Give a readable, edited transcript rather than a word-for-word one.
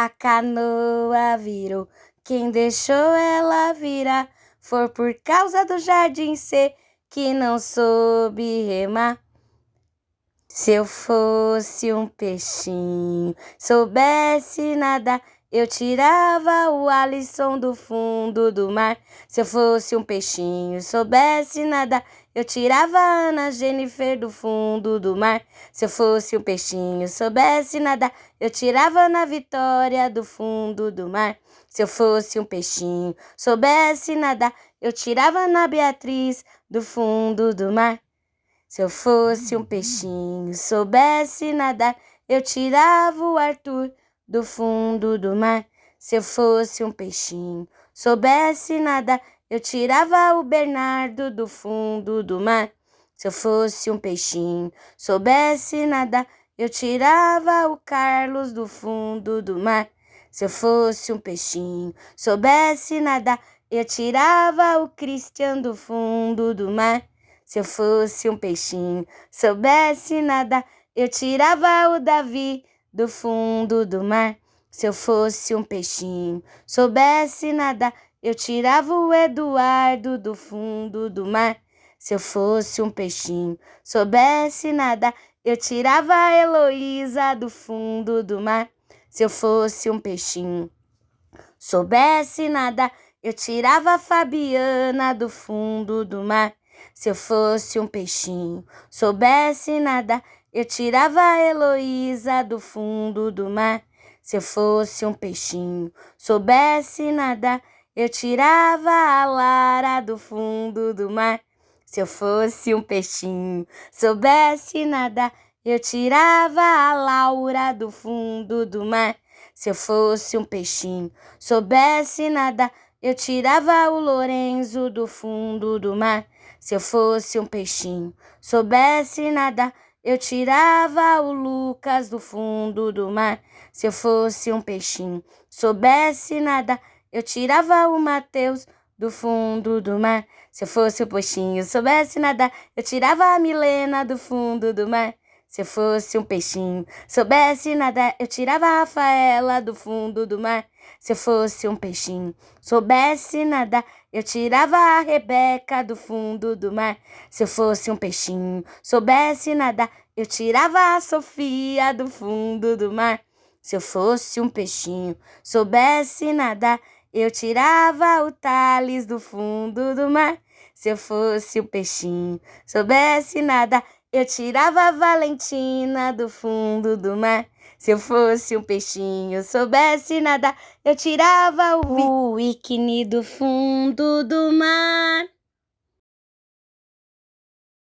a canoa virou. Quem deixou ela virar foi por causa do jardim C, que não soube remar. Se eu fosse um peixinho, soubesse nadar, eu tirava o Alisson do fundo do mar. Se eu fosse um peixinho, soubesse nadar, eu tirava a Ana Jennifer do fundo do mar. Se eu fosse um peixinho, soubesse nadar, eu tirava a Ana Vitória do fundo do mar. Se eu fosse um peixinho, soubesse nadar, eu tirava a Ana Beatriz do fundo do mar. Se eu fosse um peixinho, soubesse nadar, eu tirava o Arthur do fundo do mar. Se eu fosse um peixinho, soubesse nadar, eu tirava o Bernardo do fundo do mar. Se eu fosse um peixinho, soubesse nadar, eu tirava o Carlos do fundo do mar. Se eu fosse um peixinho, soubesse nadar, eu tirava o Christian do fundo do mar. Se eu fosse um peixinho, soubesse nadar, eu tirava o Davi do fundo do mar. Se eu fosse um peixinho, soubesse nadar, eu tirava o Eduardo do fundo do mar. Se eu fosse um peixinho, soubesse nadar, eu tirava a Heloísa do fundo do mar. Se eu fosse um peixinho, soubesse nadar, eu tirava a Fabiana do fundo do mar. Se eu fosse um peixinho, soubesse nadar, eu tirava a Heloísa do fundo do mar. Se eu fosse um peixinho, soubesse nadar, eu tirava a Lara do fundo do mar. Se eu fosse um peixinho, soubesse nadar, eu tirava a Laura do fundo do mar. Se eu fosse um peixinho, soubesse nadar, eu tirava o Lorenzo do fundo do mar. Se eu fosse um peixinho, soubesse nadar, eu tirava o Lucas do fundo do mar. Se eu fosse um peixinho, soubesse nadar, eu tirava o Mateus do fundo do mar. Se eu fosse um peixinho, soubesse nadar, eu tirava a Milena do fundo do mar. Se eu fosse um peixinho, soubesse nadar, eu tirava a Rafaela do fundo do mar. Se eu fosse um peixinho, soubesse nadar, eu tirava a Rebeca do fundo do mar. Se eu fosse um peixinho, soubesse nadar, eu tirava a Sofia do fundo do mar. Se eu fosse um peixinho, soubesse nadar, eu tirava o Thales do fundo do mar. Se eu fosse um peixinho, soubesse nadar, eu tirava a Valentina do fundo do mar. Se eu fosse um peixinho, soubesse nadar, eu tirava o Whitney do fundo do mar.